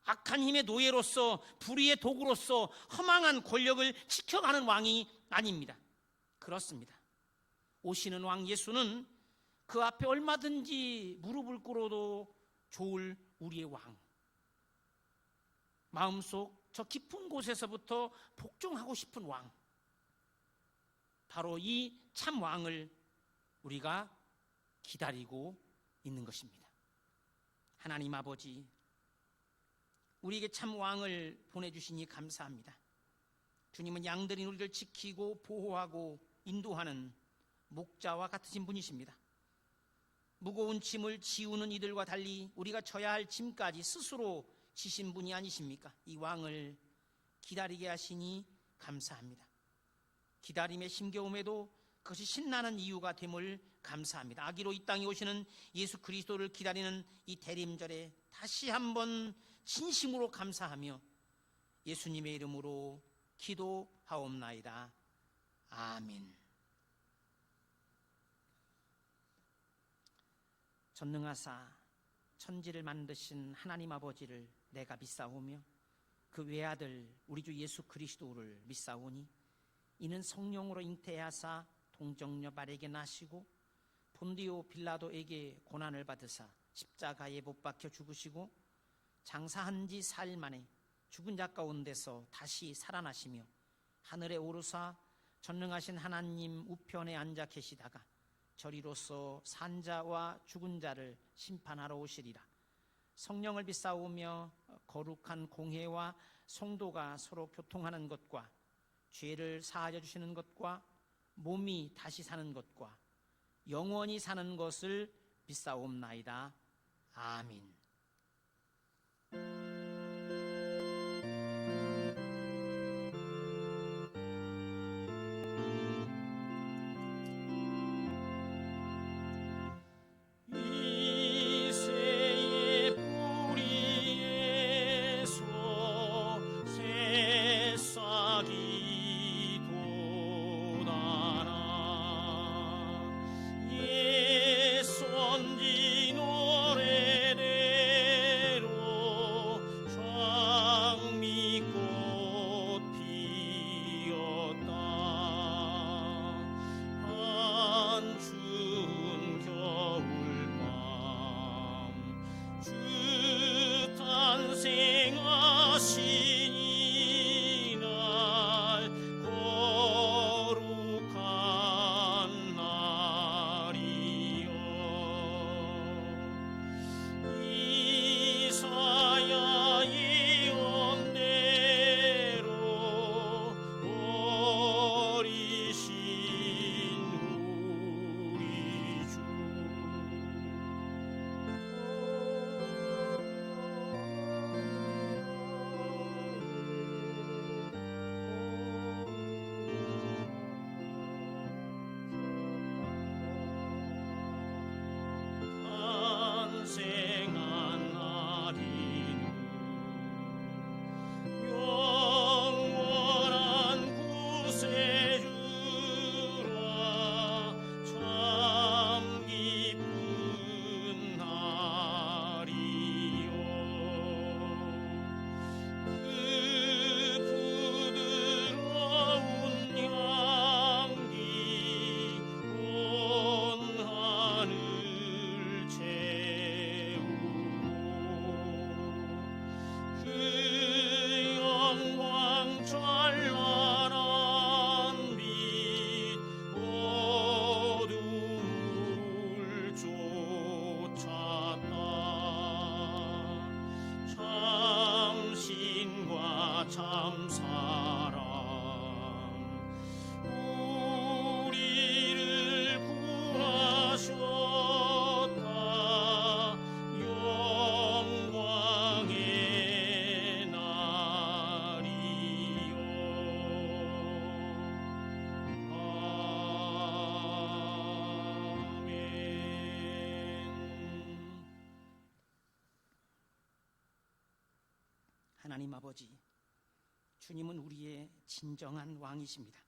악한 힘의 노예로서 불의의 도구로서 허망한 권력을 지켜가는 왕이 아닙니다. 그렇습니다. 오시는 왕 예수는 그 앞에 얼마든지 무릎을 꿇어도 좋을 우리의 왕, 마음속 저 깊은 곳에서부터 복종하고 싶은 왕, 바로 이 참 왕을 우리가 기다리고 있는 것입니다. 하나님 아버지, 우리에게 참 왕을 보내주시니 감사합니다. 주님은 양들인 우리를 지키고 보호하고 인도하는 목자와 같으신 분이십니다. 무거운 짐을 지우는 이들과 달리 우리가 져야 할 짐까지 스스로 지신 분이 아니십니까? 이 왕을 기다리게 하시니 감사합니다. 기다림의 힘겨움에도 그것이 신나는 이유가 됨을 감사합니다. 아기로 이 땅에 오시는 예수 그리스도를 기다리는 이 대림절에 다시 한번 진심으로 감사하며 예수님의 이름으로 기도하옵나이다. 아멘. 전능하사 천지를 만드신 하나님 아버지를 내가 믿사오며 그 외아들 우리 주 예수 그리스도를 믿사오니 이는 성령으로 잉태하사 동정녀 마리아에게 나시고 본디오 빌라도에게 고난을 받으사 십자가에 못 박혀 죽으시고 장사한 지 4일 만에 죽은 자 가운데서 다시 살아나시며 하늘에 오르사 전능하신 하나님 우편에 앉아 계시다가 저리로서 산 자와 죽은 자를 심판하러 오시리라. 성령을 믿사오며 거룩한 공회와 성도가 서로 교통하는 것과 죄를 사하여 주시는 것과 몸이 다시 사는 것과 영원히 사는 것을 믿사옵나이다. 아멘. 이새의 뿌리에서 새싹이 돋아나 옛 선지 노래대 하나님 아버지, 주님은 우리의 진정한 왕이십니다.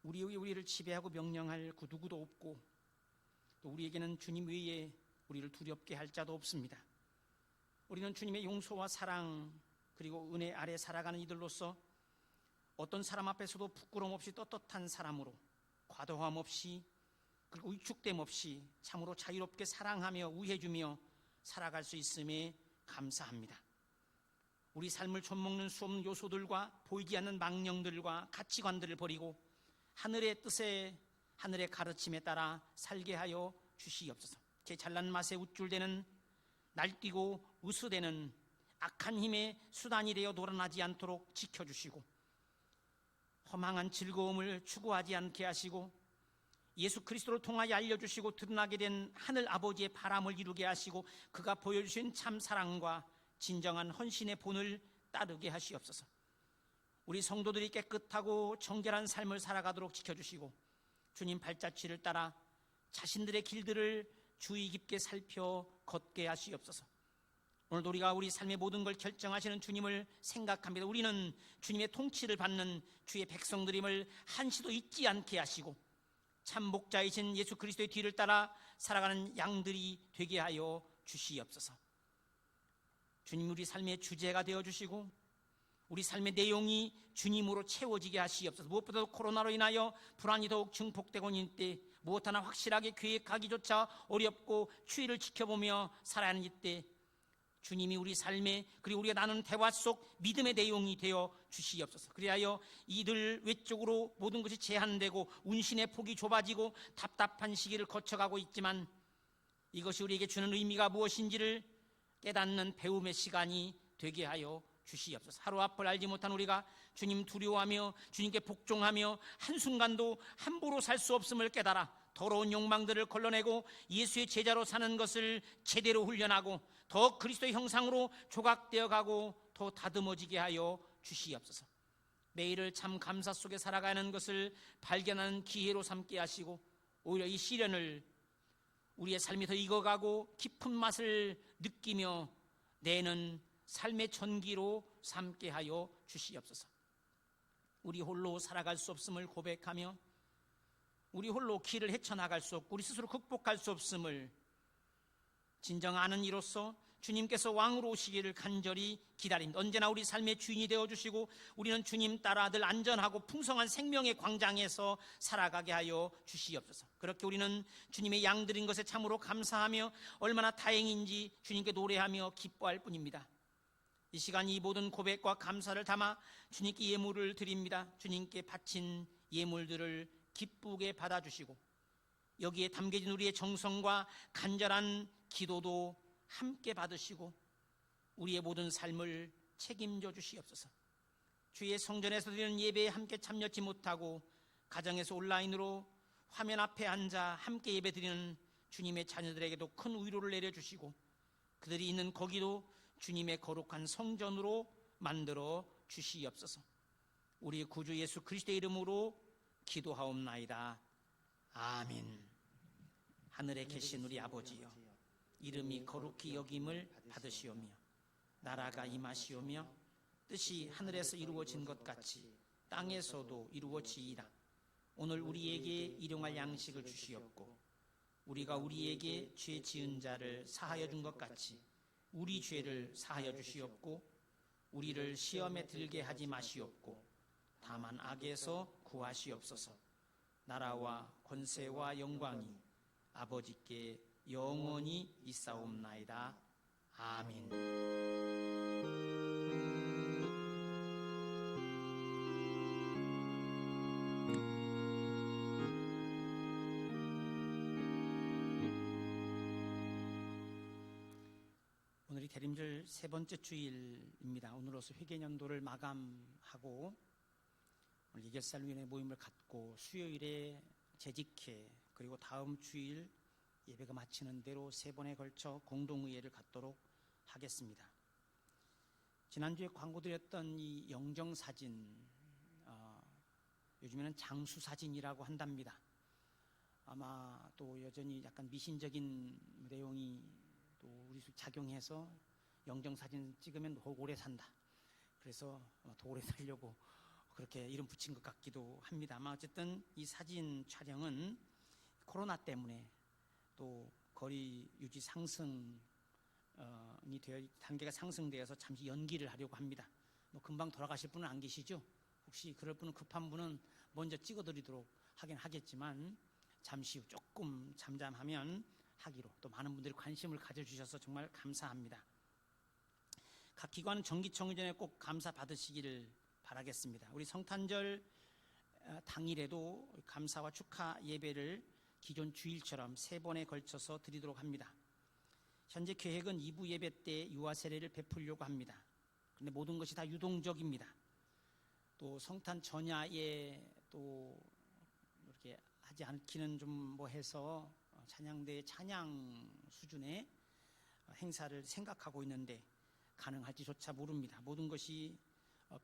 우리에게 우리를 지배하고 명령할 그 누구도 없고, 또 우리에게는 주님 외에 우리를 두렵게 할 자도 없습니다. 우리는 주님의 용서와 사랑 그리고 은혜 아래 살아가는 이들로서 어떤 사람 앞에서도 부끄러움 없이 떳떳한 사람으로, 과도함 없이 그리고 위축됨 없이 참으로 자유롭게 사랑하며 우애해주며 살아갈 수 있음에 감사합니다. 우리 삶을 좀먹는 수없는 요소들과 보이지 않는 망령들과 가치관들을 버리고 하늘의 뜻에, 하늘의 가르침에 따라 살게 하여 주시옵소서. 제 잘난 맛에 우쭐대는, 날뛰고 으스대는 악한 힘의 수단이 되어 놀아나지 않도록 지켜주시고, 허망한 즐거움을 추구하지 않게 하시고, 예수 그리스도를 통하여 알려주시고 드러나게 된 하늘 아버지의 바람을 이루게 하시고, 그가 보여주신 참 사랑과 진정한 헌신의 본을 따르게 하시옵소서. 우리 성도들이 깨끗하고 정결한 삶을 살아가도록 지켜주시고, 주님 발자취를 따라 자신들의 길들을 주의 깊게 살펴 걷게 하시옵소서. 오늘도 우리가 우리 삶의 모든 걸 결정하시는 주님을 생각합니다. 우리는 주님의 통치를 받는 주의 백성들임을 한시도 잊지 않게 하시고, 참 목자이신 예수 그리스도의 뒤를 따라 살아가는 양들이 되게 하여 주시옵소서. 주님, 우리 삶의 주제가 되어주시고 우리 삶의 내용이 주님으로 채워지게 하시옵소서. 무엇보다도 코로나로 인하여 불안이 더욱 증폭되고 있는 때, 무엇 하나 확실하게 계획하기조차 어렵고 추위를 지켜보며 살아야 하는 이때, 주님이 우리 삶에, 그리고 우리가 나누는 대화 속 믿음의 내용이 되어 주시옵소서. 그리하여 이들 외적으로 모든 것이 제한되고 운신의 폭이 좁아지고 답답한 시기를 거쳐가고 있지만, 이것이 우리에게 주는 의미가 무엇인지를 깨닫는 배움의 시간이 되게 하여 주시옵소서. 하루 앞을 알지 못한 우리가 주님 두려워하며 주님께 복종하며 한순간도 함부로 살 수 없음을 깨달아 더러운 욕망들을 걸러내고 예수의 제자로 사는 것을 제대로 훈련하고 더 그리스도의 형상으로 조각되어 가고 더 다듬어지게 하여 주시옵소서. 매일을 참 감사 속에 살아가는 것을 발견하는 기회로 삼게 하시고, 오히려 이 시련을 우리의 삶이 더 익어가고 깊은 맛을 느끼며 내는 삶의 전기로 삼게 하여 주시옵소서. 우리 홀로 살아갈 수 없음을 고백하며, 우리 홀로 길을 헤쳐나갈 수 없고 우리 스스로 극복할 수 없음을 진정 아는 이로써 주님께서 왕으로 오시기를 간절히 기다립니다. 언제나 우리 삶의 주인이 되어주시고 우리는 주님 따라 늘 안전하고 풍성한 생명의 광장에서 살아가게 하여 주시옵소서. 그렇게 우리는 주님의 양들인 것에 참으로 감사하며 얼마나 다행인지 주님께 노래하며 기뻐할 뿐입니다. 이 시간 이 모든 고백과 감사를 담아 주님께 예물을 드립니다. 주님께 바친 예물들을 기쁘게 받아주시고 여기에 담겨진 우리의 정성과 간절한 기도도 함께 받으시고 우리의 모든 삶을 책임져 주시옵소서. 주의 성전에서 드리는 예배에 함께 참여치 못하고 가정에서 온라인으로 화면 앞에 앉아 함께 예배 드리는 주님의 자녀들에게도 큰 위로를 내려주시고 그들이 있는 거기도 주님의 거룩한 성전으로 만들어 주시옵소서. 우리 구주 예수 그리스도의 이름으로 기도하옵나이다. 아멘. 하늘에 계신 우리 아버지여, 이름이 거룩히 여김을 받으시오며 나라가 임하시오며 뜻이 하늘에서 이루어진 것 같이 땅에서도 이루어지이다. 오늘 우리에게 일용할 양식을 주시옵고 우리가 우리에게 죄 지은 자를 사하여 준 것 같이 우리 죄를 사하여 주시옵고 우리를 시험에 들게 하지 마시옵고 다만 악에서 구하시옵소서. 나라와 권세와 영광이 아버지께 영원히 있사옵나이다. 아멘. 오늘이 대림절 세 번째 주일입니다. 오늘로서 회개년도를 마감하고 오늘 예결살위원회 모임을 갖고 수요일에 재직회 그리고 다음 주일 예배가 마치는 대로 세 번에 걸쳐 공동의회를 갖도록 하겠습니다. 지난주에 광고드렸던 이 영정사진, 요즘에는 장수사진이라고 한답니다. 아마 또 여전히 약간 미신적인 내용이 또 우리 작용해서 영정사진 찍으면 오래 산다. 그래서 더 오래 살려고 그렇게 이름 붙인 것 같기도 합니다만, 어쨌든 이 사진 촬영은 코로나 때문에 또 거리 유지 상승이 되어 단계가 상승되어서 잠시 연기를 하려고 합니다. 금방 돌아가실 분은 안 계시죠? 혹시 그럴 분은, 급한 분은 먼저 찍어드리도록 하긴 하겠지만 잠시 후 조금 잠잠하면 하기로, 또 많은 분들이 관심을 가져주셔서 정말 감사합니다. 각 기관은 정기청회 전에 꼭 감사 받으시기를 바라겠습니다. 우리 성탄절 당일에도 감사와 축하 예배를 기존 주일처럼 3번에 걸쳐서 드리도록 합니다. 현재 계획은 2부 예배 때 유아 세례를 베풀려고 합니다. 그런데 모든 것이 다 유동적입니다. 또 성탄 전야에 또 이렇게 하지 않기는 좀 뭐해서 찬양대의 찬양 수준의 행사를 생각하고 있는데 가능할지조차 모릅니다. 모든 것이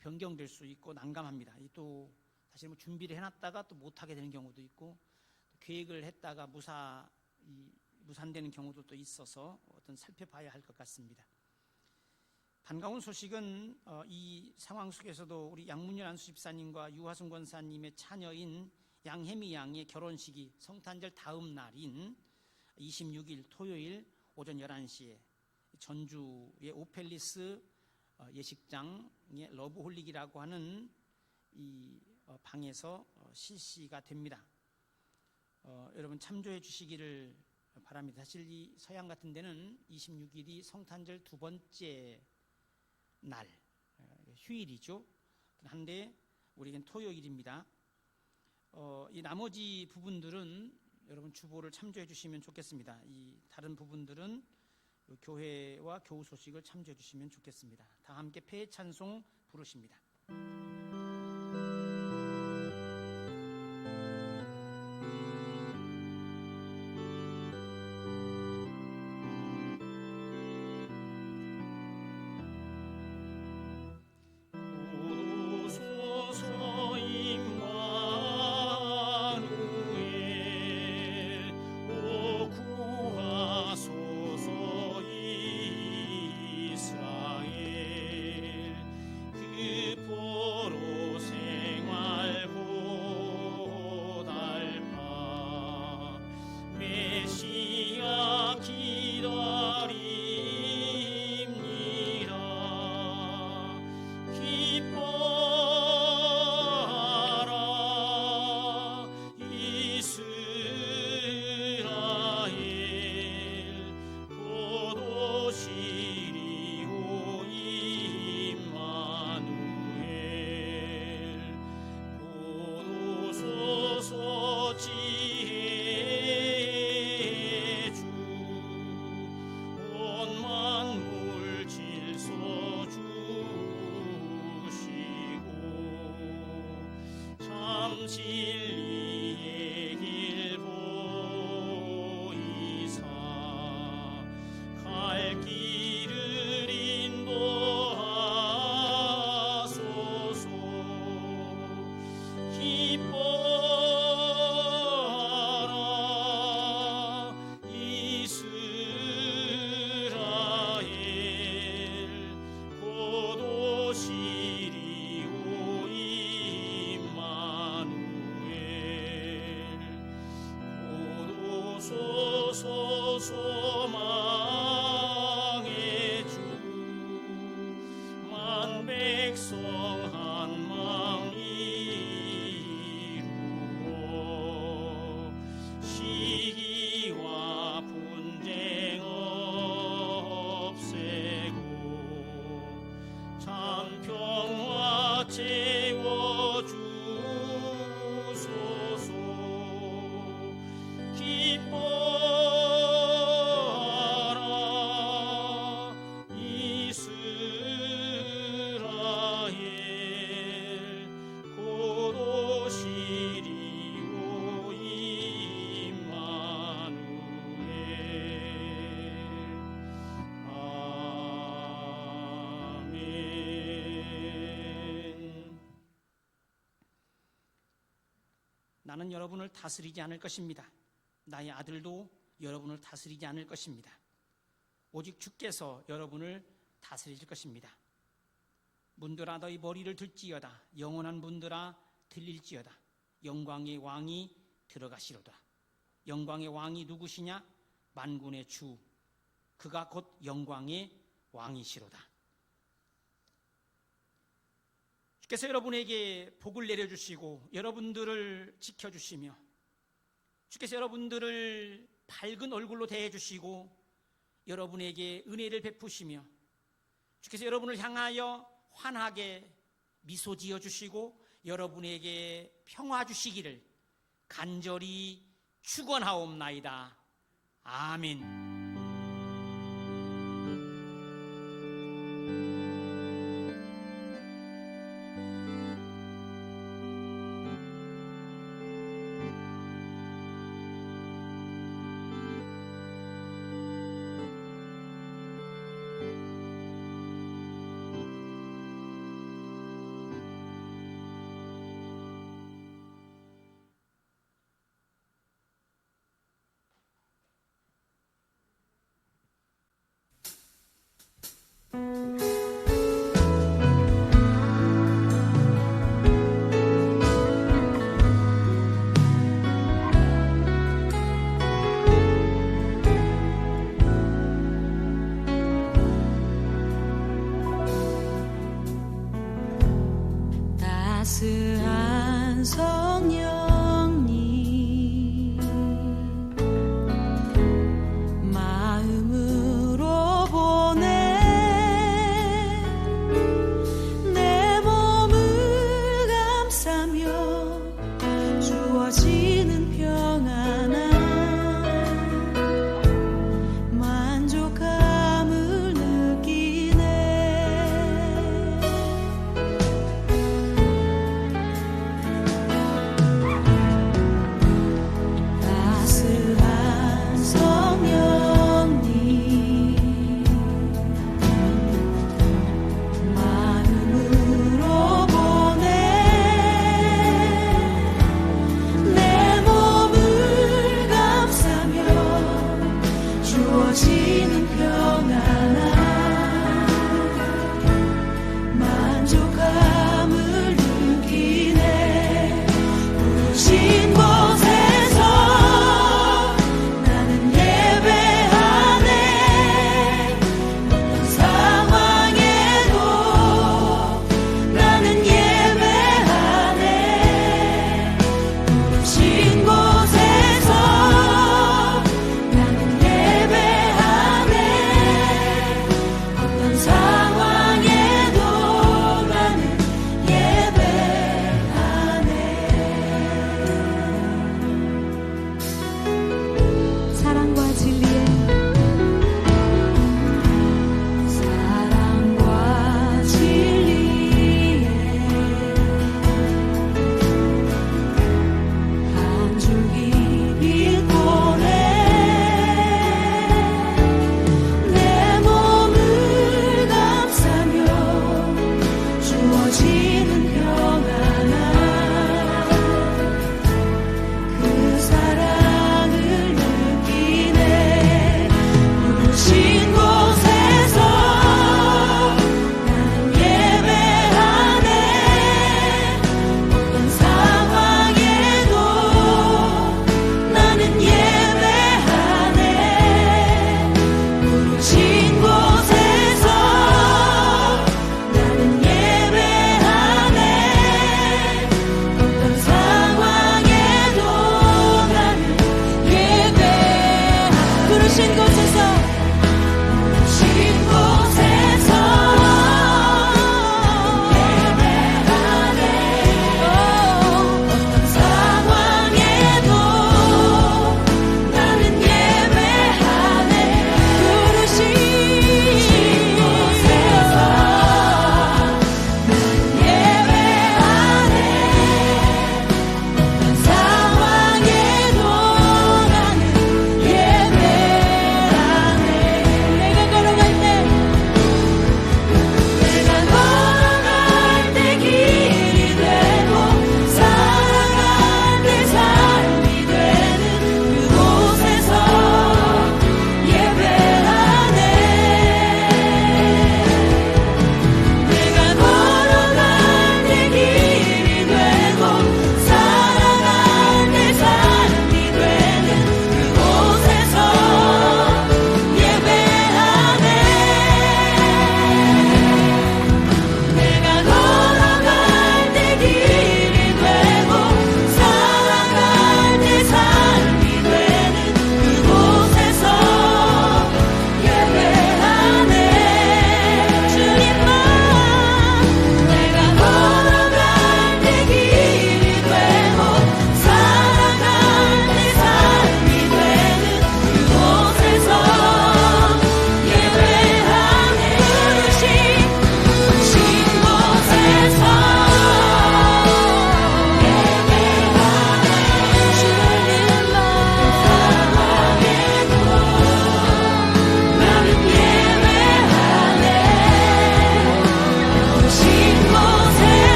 변경될 수 있고 난감합니다. 또 사실 준비를 해놨다가 또 못하게 되는 경우도 있고, 계획을 했다가 무산되는 경우도 또 있어서 어떤 살펴봐야 할 것 같습니다. 반가운 소식은 이 상황 속에서도 우리 양문열 안수집사님과 유화순 권사님의 차녀인 양혜미 양의 결혼식이 성탄절 다음 날인 26일 토요일 오전 11시에 전주의 오펠리스 예식장의 러브홀릭이라고 하는 이 방에서 실시가 됩니다. 여러분 참조해 주시기를 바랍니다. 사실 이 서양 같은 데는 26일이 성탄절 2번째 날, 휴일이죠. 한데 우리에겐 토요일입니다. 이 나머지 부분들은 여러분 주보를 참조해 주시면 좋겠습니다. 이 다른 부분들은 교회와 교우 소식을 참조해 주시면 좋겠습니다. 다 함께 폐회 찬송 부르십니다. 나는 여러분을 다스리지 않을 것입니다. 나의 아들도 여러분을 다스리지 않을 것입니다. 오직 주께서 여러분을 다스릴 것입니다. 문들아 너희 머리를 들지어다. 영원한 문들아 들릴지어다. 영광의 왕이 들어가시로다. 영광의 왕이 누구시냐? 만군의 주, 그가 곧 영광의 왕이시로다. 주께서 여러분에게 복을 내려주시고 여러분들을 지켜주시며 주께서 여러분들을 밝은 얼굴로 대해주시고 여러분에게 은혜를 베푸시며 주께서 여러분을 향하여 환하게 미소 지어주시고 여러분에게 평화 주시기를 간절히 축원하옵나이다. 아멘.